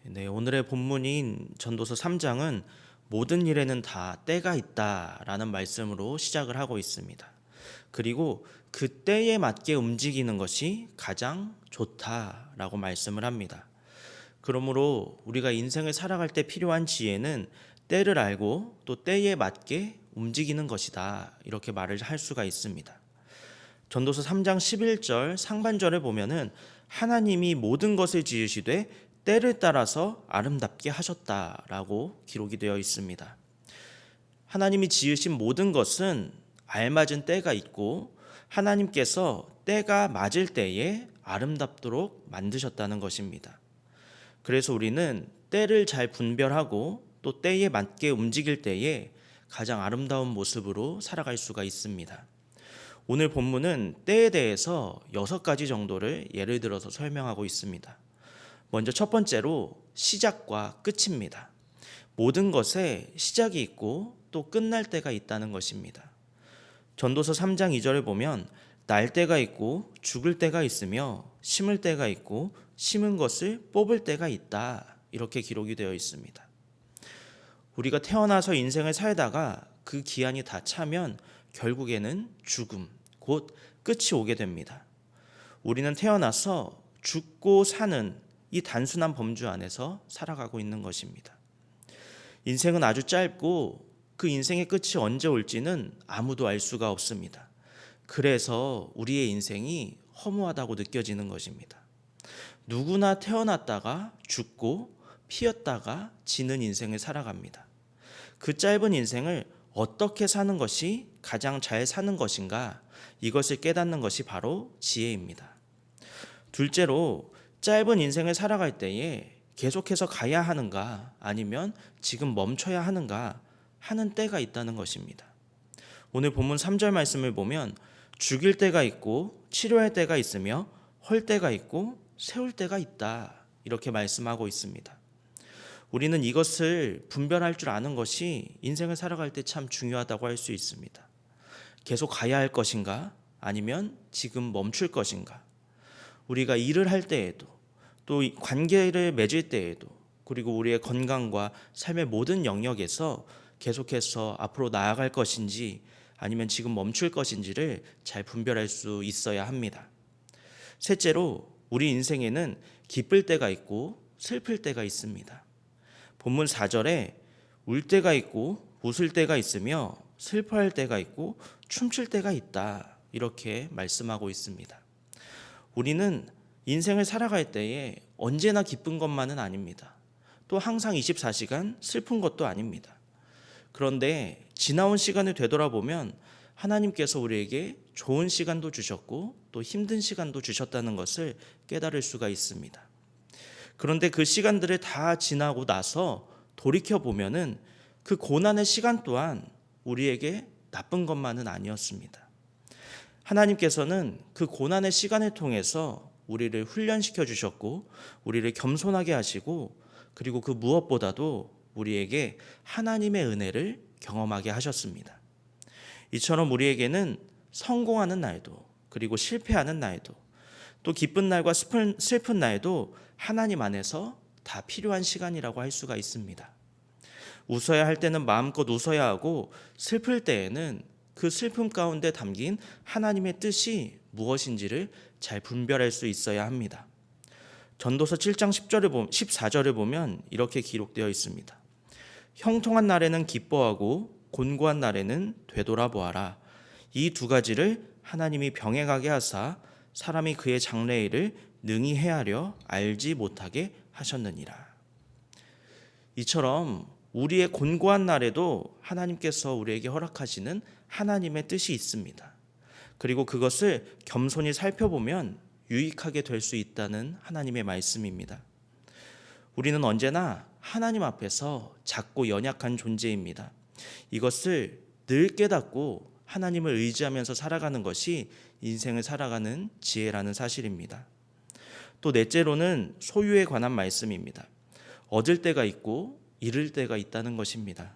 네, 오늘의 본문인 전도서 3장은 모든 일에는 다 때가 있다라는 말씀으로 시작을 하고 있습니다. 그리고 그 때에 맞게 움직이는 것이 가장 좋다라고 말씀을 합니다. 그러므로 우리가 인생을 살아갈 때 필요한 지혜는 때를 알고 또 때에 맞게 움직이는 것이다. 이렇게 말을 할 수가 있습니다. 전도서 3장 11절 상반절에 보면은 하나님이 모든 것을 지으시되 때를 따라서 아름답게 하셨다라고 기록이 되어 있습니다. 하나님이 지으신 모든 것은 알맞은 때가 있고 하나님께서 때가 맞을 때에 아름답도록 만드셨다는 것입니다. 그래서 우리는 때를 잘 분별하고 또 때에 맞게 움직일 때에 가장 아름다운 모습으로 살아갈 수가 있습니다. 오늘 본문은 때에 대해서 6가지 정도를 예를 들어서 설명하고 있습니다. 먼저 첫 번째로 시작과 끝입니다. 모든 것에 시작이 있고 또 끝날 때가 있다는 것입니다. 전도서 3장 2절에 보면 날 때가 있고 죽을 때가 있으며 심을 때가 있고 심은 것을 뽑을 때가 있다. 이렇게 기록이 되어 있습니다. 우리가 태어나서 인생을 살다가 그 기한이 다 차면 결국에는 죽음, 곧 끝이 오게 됩니다. 우리는 태어나서 죽고 사는 이 단순한 범주 안에서 살아가고 있는 것입니다. 인생은 아주 짧고 그 인생의 끝이 언제 올지는 아무도 알 수가 없습니다. 그래서 우리의 인생이 허무하다고 느껴지는 것입니다. 누구나 태어났다가 죽고 피었다가 지는 인생을 살아갑니다. 그 짧은 인생을 어떻게 사는 것이 가장 잘 사는 것인가, 이것을 깨닫는 것이 바로 지혜입니다. 둘째로 짧은 인생을 살아갈 때에 계속해서 가야 하는가 아니면 지금 멈춰야 하는가 하는 때가 있다는 것입니다. 오늘 본문 3절 말씀을 보면 죽일 때가 있고 치료할 때가 있으며 헐 때가 있고 세울 때가 있다, 이렇게 말씀하고 있습니다. 우리는 이것을 분별할 줄 아는 것이 인생을 살아갈 때 참 중요하다고 할 수 있습니다. 계속 가야 할 것인가 아니면 지금 멈출 것인가. 우리가 일을 할 때에도 또 관계를 맺을 때에도 그리고 우리의 건강과 삶의 모든 영역에서 계속해서 앞으로 나아갈 것인지 아니면 지금 멈출 것인지를 잘 분별할 수 있어야 합니다. 셋째로 우리 인생에는 기쁠 때가 있고 슬플 때가 있습니다. 본문 4절에 울 때가 있고 웃을 때가 있으며 슬퍼할 때가 있고 춤출 때가 있다, 이렇게 말씀하고 있습니다. 우리는 인생을 살아갈 때에 언제나 기쁜 것만은 아닙니다. 또 항상 24시간 슬픈 것도 아닙니다. 그런데 지나온 시간을 되돌아보면 하나님께서 우리에게 좋은 시간도 주셨고 또 힘든 시간도 주셨다는 것을 깨달을 수가 있습니다. 그런데 그 시간들을 다 지나고 나서 돌이켜보면은 그 고난의 시간 또한 우리에게 나쁜 것만은 아니었습니다. 하나님께서는 그 고난의 시간을 통해서 우리를 훈련시켜 주셨고 우리를 겸손하게 하시고 그리고 그 무엇보다도 우리에게 하나님의 은혜를 경험하게 하셨습니다. 이처럼 우리에게는 성공하는 날도 그리고 실패하는 날도 또 기쁜 날과 슬픈 날도 하나님 안에서 다 필요한 시간이라고 할 수가 있습니다. 웃어야 할 때는 마음껏 웃어야 하고 슬플 때에는 그 슬픔 가운데 담긴 하나님의 뜻이 무엇인지를 잘 분별할 수 있어야 합니다. 전도서 7장 14절을 보면 이렇게 기록되어 있습니다. 형통한 날에는 기뻐하고 곤고한 날에는 되돌아보아라. 이 두 가지를 하나님이 병행하게 하사 사람이 그의 장래일을 능히 헤아려 알지 못하게 하셨느니라. 이처럼 우리의 곤고한 날에도 하나님께서 우리에게 허락하시는 하나님의 뜻이 있습니다. 그리고 그것을 겸손히 살펴보면 유익하게 될 수 있다는 하나님의 말씀입니다. 우리는 언제나 하나님 앞에서 작고 연약한 존재입니다. 이것을 늘 깨닫고 하나님을 의지하면서 살아가는 것이 인생을 살아가는 지혜라는 사실입니다. 또 넷째로는 소유에 관한 말씀입니다. 얻을 때가 있고 잃을 때가 있다는 것입니다.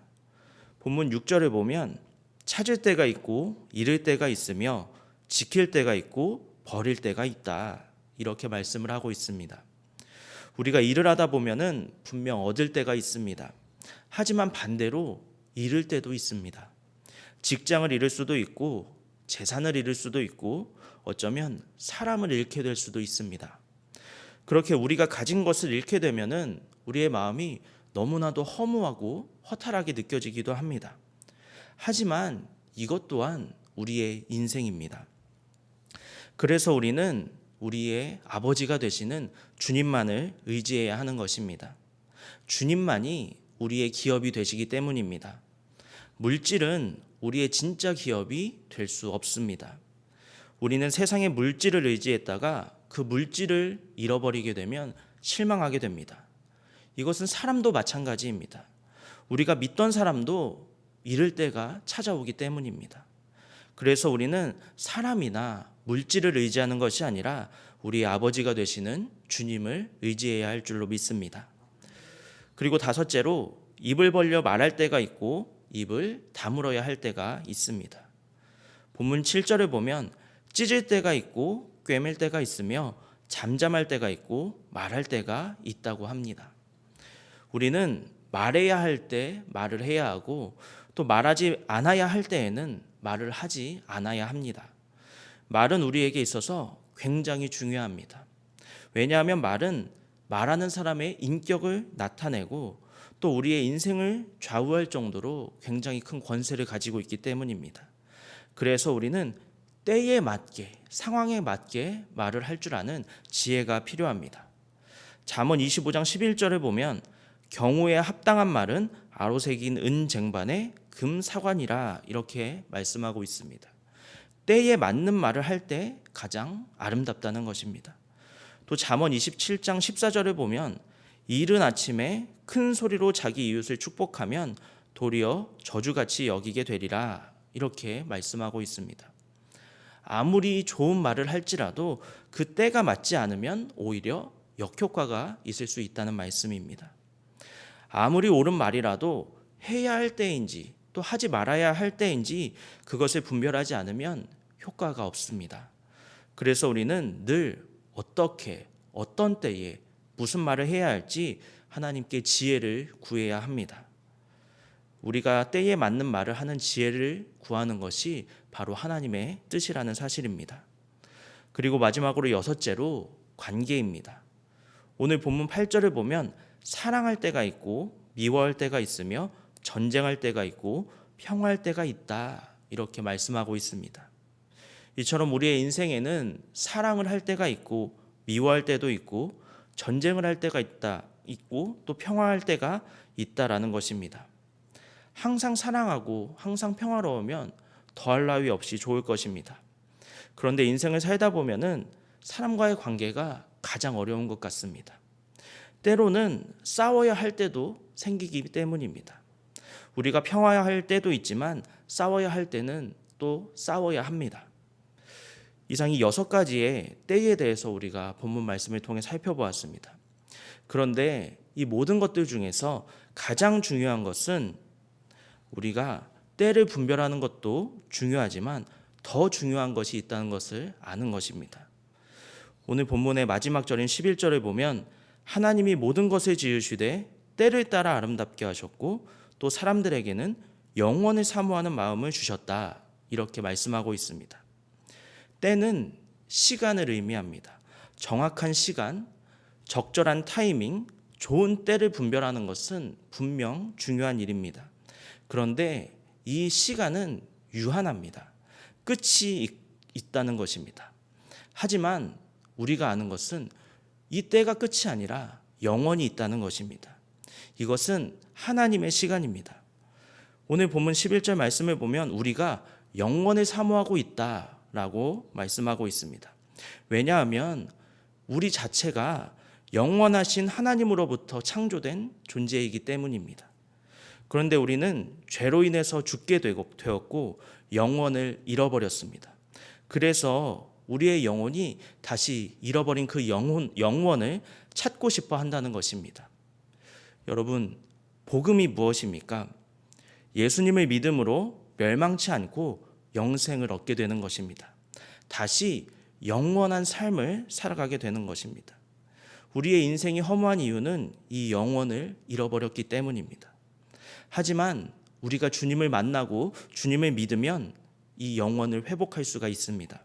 본문 6절에 보면 찾을 때가 있고 잃을 때가 있으며 지킬 때가 있고 버릴 때가 있다, 이렇게 말씀을 하고 있습니다. 우리가 일을 하다 보면은 분명 얻을 때가 있습니다. 하지만 반대로 잃을 때도 있습니다. 직장을 잃을 수도 있고 재산을 잃을 수도 있고 어쩌면 사람을 잃게 될 수도 있습니다. 그렇게 우리가 가진 것을 잃게 되면은 우리의 마음이 너무나도 허무하고 허탈하게 느껴지기도 합니다. 하지만 이것 또한 우리의 인생입니다. 그래서 우리는 우리의 아버지가 되시는 주님만을 의지해야 하는 것입니다. 주님만이 우리의 기업이 되시기 때문입니다. 물질은 우리의 진짜 기업이 될 수 없습니다. 우리는 세상의 물질을 의지했다가 그 물질을 잃어버리게 되면 실망하게 됩니다. 이것은 사람도 마찬가지입니다. 우리가 믿던 사람도 잃을 때가 찾아오기 때문입니다. 그래서 우리는 사람이나 물질을 의지하는 것이 아니라 우리 아버지가 되시는 주님을 의지해야 할 줄로 믿습니다. 그리고 다섯째로 입을 벌려 말할 때가 있고 입을 다물어야 할 때가 있습니다. 본문 7절을 보면 찢을 때가 있고 꿰맬 때가 있으며 잠잠할 때가 있고 말할 때가 있다고 합니다. 우리는 말해야 할 때 말을 해야 하고 또 말하지 않아야 할 때에는 말을 하지 않아야 합니다. 말은 우리에게 있어서 굉장히 중요합니다. 왜냐하면 말은 말하는 사람의 인격을 나타내고 또 우리의 인생을 좌우할 정도로 굉장히 큰 권세를 가지고 있기 때문입니다. 그래서 우리는 때에 맞게, 상황에 맞게 말을 할 줄 아는 지혜가 필요합니다. 잠언 25장 11절을 보면 경우에 합당한 말은 아로새긴 은 쟁반에 금 사관이라 이렇게 말씀하고 있습니다. 때에 맞는 말을 할 때 가장 아름답다는 것입니다. 또 잠언 27장 14절을 보면 이른 아침에 큰 소리로 자기 이웃을 축복하면 도리어 저주같이 여기게 되리라 이렇게 말씀하고 있습니다. 아무리 좋은 말을 할지라도 그 때가 맞지 않으면 오히려 역효과가 있을 수 있다는 말씀입니다. 아무리 옳은 말이라도 해야 할 때인지 또 하지 말아야 할 때인지 그것을 분별하지 않으면 효과가 없습니다. 그래서 우리는 늘 어떻게 어떤 때에 무슨 말을 해야 할지 하나님께 지혜를 구해야 합니다. 우리가 때에 맞는 말을 하는 지혜를 구하는 것이 바로 하나님의 뜻이라는 사실입니다. 그리고 마지막으로 여섯째로 관계입니다. 오늘 본문 8절을 보면 사랑할 때가 있고 미워할 때가 있으며 전쟁할 때가 있고 평화할 때가 있다 이렇게 말씀하고 있습니다. 이처럼 우리의 인생에는 사랑을 할 때가 있고 미워할 때도 있고 전쟁을 할 때가 있고 또 평화할 때가 있다라는 것입니다. 항상 사랑하고 항상 평화로우면 더할 나위 없이 좋을 것입니다. 그런데 인생을 살다 보면은 사람과의 관계가 가장 어려운 것 같습니다. 때로는 싸워야 할 때도 생기기 때문입니다. 우리가 평화할 때도 있지만 싸워야 할 때는 또 싸워야 합니다. 이상 이 6가지의 때에 대해서 우리가 본문 말씀을 통해 살펴보았습니다. 그런데 이 모든 것들 중에서 가장 중요한 것은 우리가 때를 분별하는 것도 중요하지만 더 중요한 것이 있다는 것을 아는 것입니다. 오늘 본문의 마지막 절인 11절을 보면 하나님이 모든 것을 지으시되 때를 따라 아름답게 하셨고 또 사람들에게는 영원을 사모하는 마음을 주셨다 이렇게 말씀하고 있습니다. 때는 시간을 의미합니다. 정확한 시간, 적절한 타이밍, 좋은 때를 분별하는 것은 분명 중요한 일입니다. 그런데 이 시간은 유한합니다. 끝이 있다는 것입니다. 하지만 우리가 아는 것은 이 때가 끝이 아니라 영원히 있다는 것입니다. 이것은 하나님의 시간입니다. 오늘 본문 11절 말씀을 보면 우리가 영원을 사모하고 있다라고 말씀하고 있습니다. 왜냐하면 우리 자체가 영원하신 하나님으로부터 창조된 존재이기 때문입니다. 그런데 우리는 죄로 인해서 죽게 되었고 영원을 잃어버렸습니다. 그래서 우리의 영혼이 다시 잃어버린 그 영원을 찾고 싶어 한다는 것입니다. 여러분, 복음이 무엇입니까? 예수님을 믿음으로 멸망치 않고 영생을 얻게 되는 것입니다. 다시 영원한 삶을 살아가게 되는 것입니다. 우리의 인생이 허무한 이유는 이 영혼을 잃어버렸기 때문입니다. 하지만 우리가 주님을 만나고 주님을 믿으면 이 영혼을 회복할 수가 있습니다.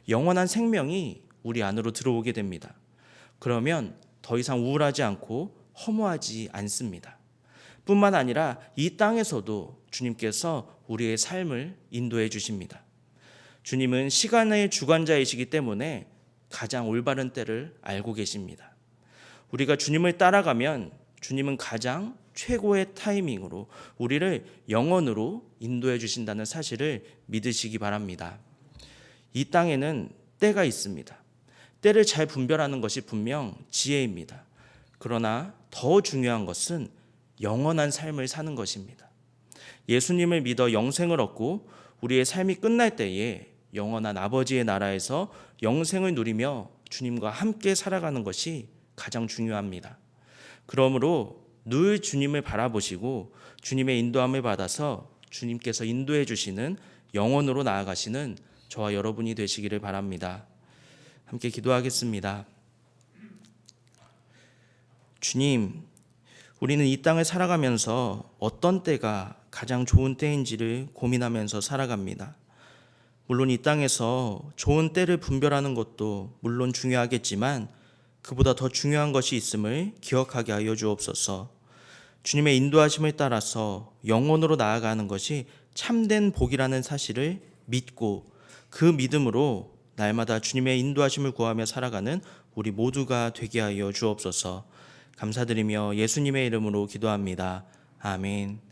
영원한 생명이 우리 안으로 들어오게 됩니다. 그러면 더 이상 우울하지 않고 허무하지 않습니다. 뿐만 아니라 이 땅에서도 주님께서 우리의 삶을 인도해 주십니다. 주님은 시간의 주관자이시기 때문에 가장 올바른 때를 알고 계십니다. 우리가 주님을 따라가면 주님은 가장 최고의 타이밍으로 우리를 영원으로 인도해 주신다는 사실을 믿으시기 바랍니다. 이 땅에는 때가 있습니다. 때를 잘 분별하는 것이 분명 지혜입니다. 그러나 더 중요한 것은 영원한 삶을 사는 것입니다. 예수님을 믿어 영생을 얻고 우리의 삶이 끝날 때에 영원한 아버지의 나라에서 영생을 누리며 주님과 함께 살아가는 것이 가장 중요합니다. 그러므로 늘 주님을 바라보시고 주님의 인도함을 받아서 주님께서 인도해 주시는 영원으로 나아가시는 저와 여러분이 되시기를 바랍니다. 함께 기도하겠습니다. 주님, 우리는 이 땅을 살아가면서 어떤 때가 가장 좋은 때인지를 고민하면서 살아갑니다. 물론 이 땅에서 좋은 때를 분별하는 것도 물론 중요하겠지만 그보다 더 중요한 것이 있음을 기억하게 하여 주옵소서. 주님의 인도하심을 따라서 영혼으로 나아가는 것이 참된 복이라는 사실을 믿고 그 믿음으로 날마다 주님의 인도하심을 구하며 살아가는 우리 모두가 되게 하여 주옵소서. 감사드리며 예수님의 이름으로 기도합니다. 아멘.